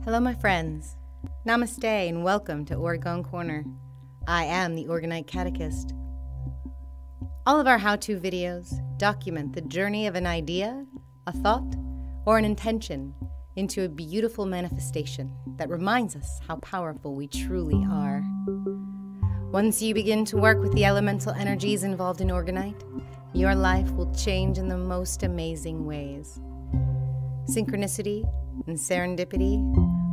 Hello, my friends. Namaste and welcome to Oregon Corner. I am the Organite Catechist. All of our how-to videos document the journey of an idea, a thought, or an intention into a beautiful manifestation that reminds us how powerful we truly are. Once you begin to work with the elemental energies involved in Organite, your life will change in the most amazing ways. Synchronicity and serendipity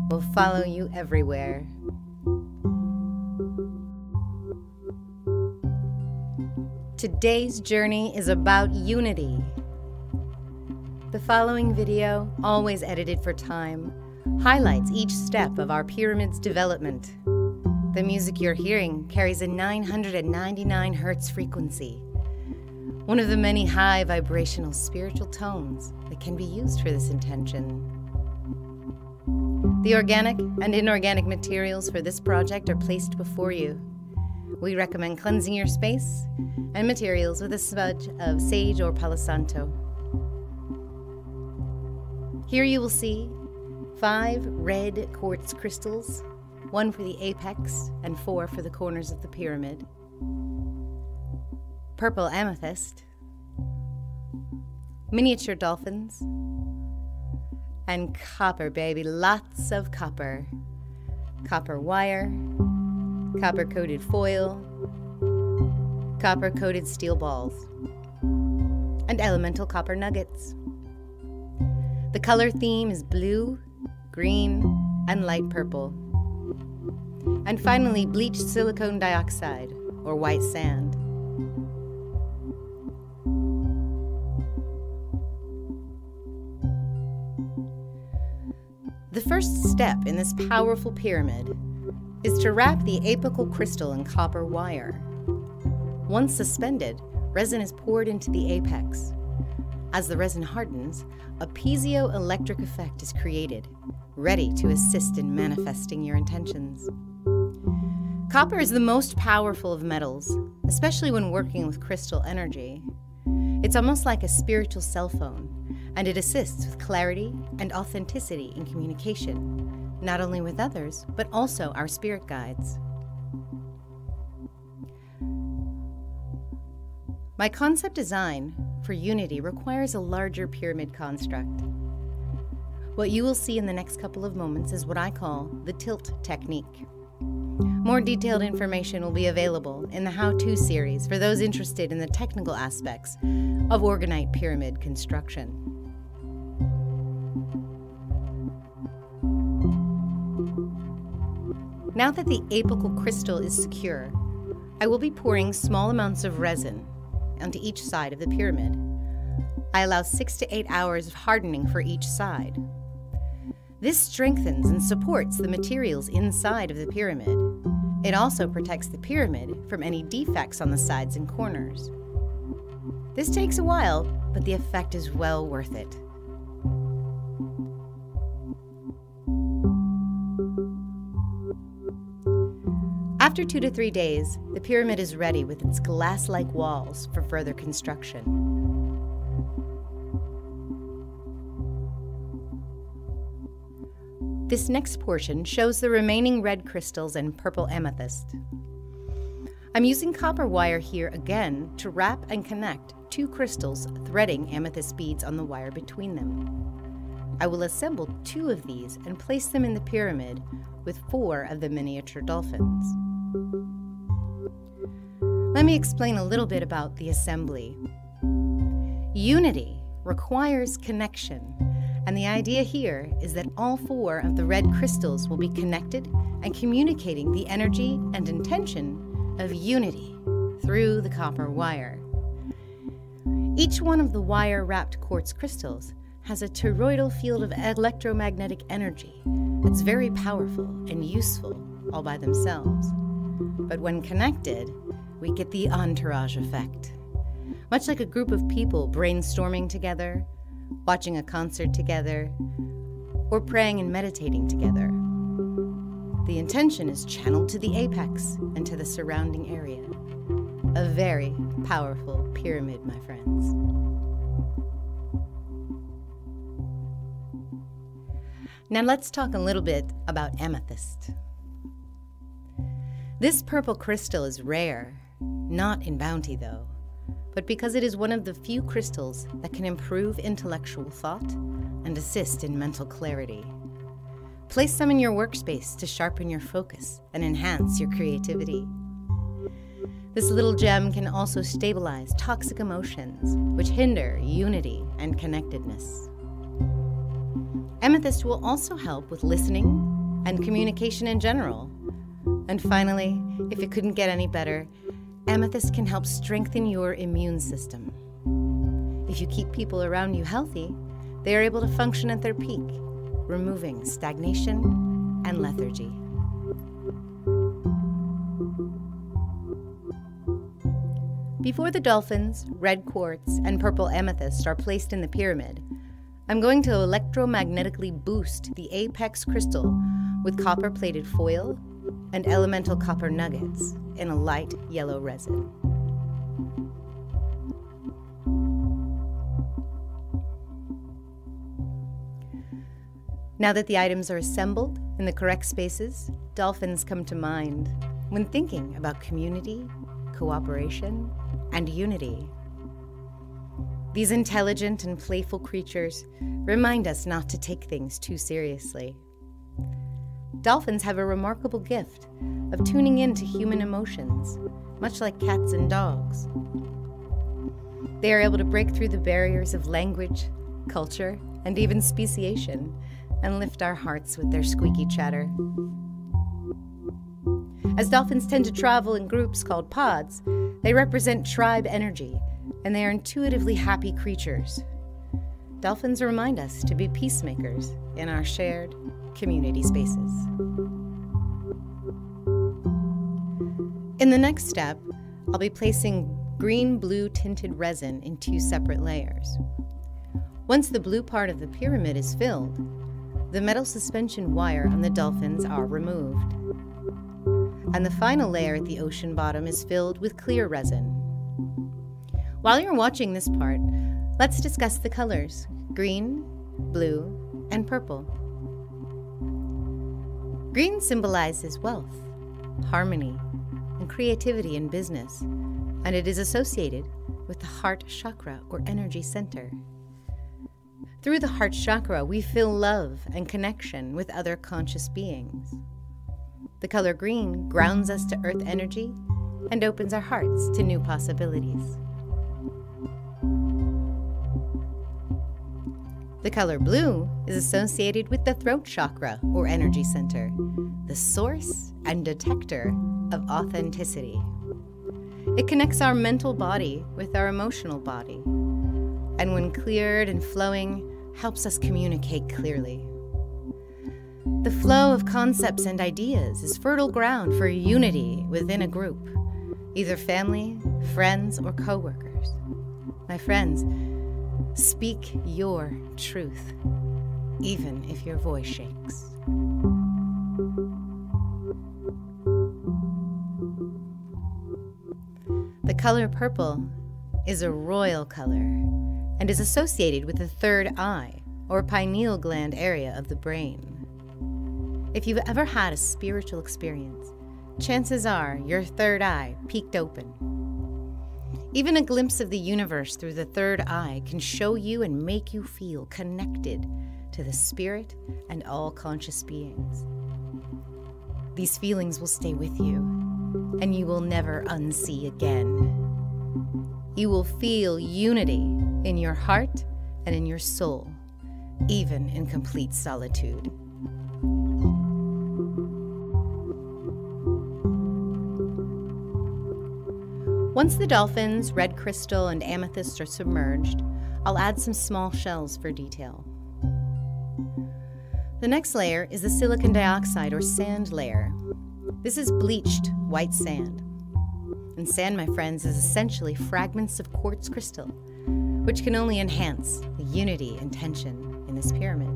will follow you everywhere. Today's journey is about unity. The following video, always edited for time, highlights each step of our pyramid's development. The music you're hearing carries a 999 Hz frequency, one of the many high vibrational spiritual tones that can be used for this intention. The organic and inorganic materials for this project are placed before you. We recommend cleansing your space and materials with a smudge of sage or palo santo. Here you will see 5 red quartz crystals, 1 for the apex and 4 for the corners of the pyramid. Purple amethyst, miniature dolphins, and copper, baby, lots of copper. Copper wire, copper-coated foil, copper-coated steel balls, and elemental copper nuggets. The color theme is blue, green, and light purple. And finally, bleached silicone dioxide, or white sand. The first step in this powerful pyramid is to wrap the apical crystal in copper wire. Once suspended, resin is poured into the apex. As the resin hardens, a piezoelectric effect is created, ready to assist in manifesting your intentions. Copper is the most powerful of metals, especially when working with crystal energy. It's almost like a spiritual cell phone, and it assists with clarity and authenticity in communication, not only with others, but also our spirit guides. My concept design for unity requires a larger pyramid construct. What you will see in the next couple of moments is what I call the tilt technique. More detailed information will be available in the how-to series for those interested in the technical aspects of Organite pyramid construction. Now that the apical crystal is secure, I will be pouring small amounts of resin onto each side of the pyramid. I allow 6 to 8 hours of hardening for each side. This strengthens and supports the materials inside of the pyramid. It also protects the pyramid from any defects on the sides and corners. This takes a while, but the effect is well worth it. After 2 to 3 days, the pyramid is ready with its glass-like walls for further construction. This next portion shows the remaining red crystals and purple amethyst. I'm using copper wire here again to wrap and connect 2 crystals, threading amethyst beads on the wire between them. I will assemble 2 of these and place them in the pyramid with 4 of the miniature dolphins. Let me explain a little bit about the assembly. Unity requires connection, and the idea here is that all 4 of the red crystals will be connected and communicating the energy and intention of unity through the copper wire. Each one of the wire-wrapped quartz crystals has a toroidal field of electromagnetic energy that's very powerful and useful all by themselves. But when connected, we get the entourage effect. Much like a group of people brainstorming together, watching a concert together, or praying and meditating together. The intention is channeled to the apex and to the surrounding area. A very powerful pyramid, my friends. Now let's talk a little bit about amethyst. This purple crystal is rare, not in bounty though, but because it is one of the few crystals that can improve intellectual thought and assist in mental clarity. Place some in your workspace to sharpen your focus and enhance your creativity. This little gem can also stabilize toxic emotions, which hinder unity and connectedness. Amethyst will also help with listening and communication in general. And finally, if it couldn't get any better, amethyst can help strengthen your immune system. If you keep people around you healthy, they are able to function at their peak, removing stagnation and lethargy. Before the dolphins, red quartz, and purple amethyst are placed in the pyramid, I'm going to electromagnetically boost the apex crystal with copper-plated foil and elemental copper nuggets in a light yellow resin. Now that the items are assembled in the correct spaces, dolphins come to mind when thinking about community, cooperation, and unity. These intelligent and playful creatures remind us not to take things too seriously. Dolphins have a remarkable gift of tuning into human emotions, much like cats and dogs. They are able to break through the barriers of language, culture, and even speciation, and lift our hearts with their squeaky chatter. As dolphins tend to travel in groups called pods, they represent tribe energy, and they are intuitively happy creatures. Dolphins remind us to be peacemakers in our shared community spaces. In the next step, I'll be placing green-blue tinted resin in 2 separate layers. Once the blue part of the pyramid is filled, the metal suspension wire on the dolphins are removed. And the final layer at the ocean bottom is filled with clear resin. While you're watching this part, let's discuss the colors: green, blue, and purple. Green symbolizes wealth, harmony, and creativity in business, and it is associated with the heart chakra or energy center. Through the heart chakra, we feel love and connection with other conscious beings. The color green grounds us to earth energy and opens our hearts to new possibilities. The color blue is associated with the throat chakra or energy center, the source and detector of authenticity. It connects our mental body with our emotional body, and when cleared and flowing, helps us communicate clearly. The flow of concepts and ideas is fertile ground for unity within a group, either family, friends, or co-workers. My friends, speak your truth, even if your voice shakes. The color purple is a royal color and is associated with the third eye, or pineal gland area of the brain. If you've ever had a spiritual experience, chances are your third eye peeked open. Even a glimpse of the universe through the third eye can show you and make you feel connected to the spirit and all conscious beings. These feelings will stay with you, and you will never unsee again. You will feel unity in your heart and in your soul, even in complete solitude. Once the dolphins, red crystal, and amethyst are submerged, I'll add some small shells for detail. The next layer is the silicon dioxide or sand layer. This is bleached white sand. And sand, my friends, is essentially fragments of quartz crystal, which can only enhance the unity and tension in this pyramid.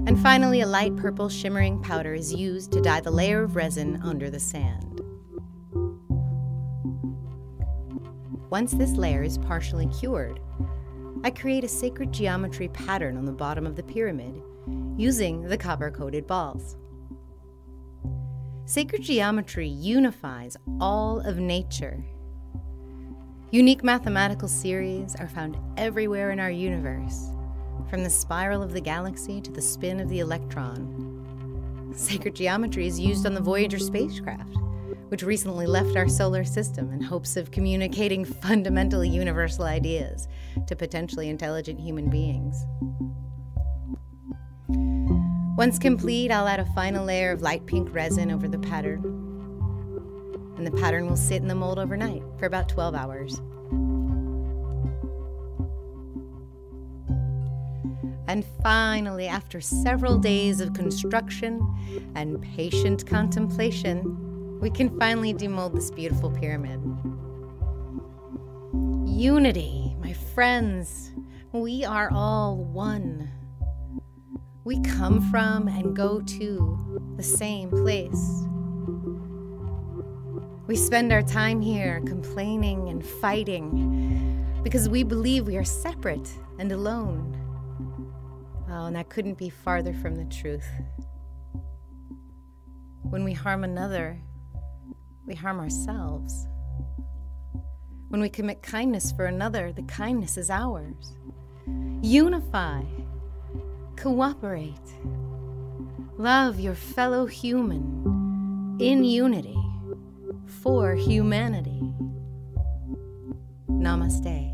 And finally, a light purple shimmering powder is used to dye the layer of resin under the sand. Once this layer is partially cured, I create a sacred geometry pattern on the bottom of the pyramid using the copper-coated balls. Sacred geometry unifies all of nature. Unique mathematical series are found everywhere in our universe, from the spiral of the galaxy to the spin of the electron. Sacred geometry is used on the Voyager spacecraft, which recently left our solar system in hopes of communicating fundamentally universal ideas to potentially intelligent human beings. Once complete, I'll add a final layer of light pink resin over the pattern, and the pattern will sit in the mold overnight for about 12 hours. And finally, after several days of construction and patient contemplation, we can finally demold this beautiful pyramid. Unity, my friends, we are all one. We come from and go to the same place. We spend our time here complaining and fighting because we believe we are separate and alone. Oh, and that couldn't be farther from the truth. When we harm another, we harm ourselves. When we commit kindness for another, the kindness is ours. Unify. Cooperate. Love your fellow human in unity for humanity. Namaste.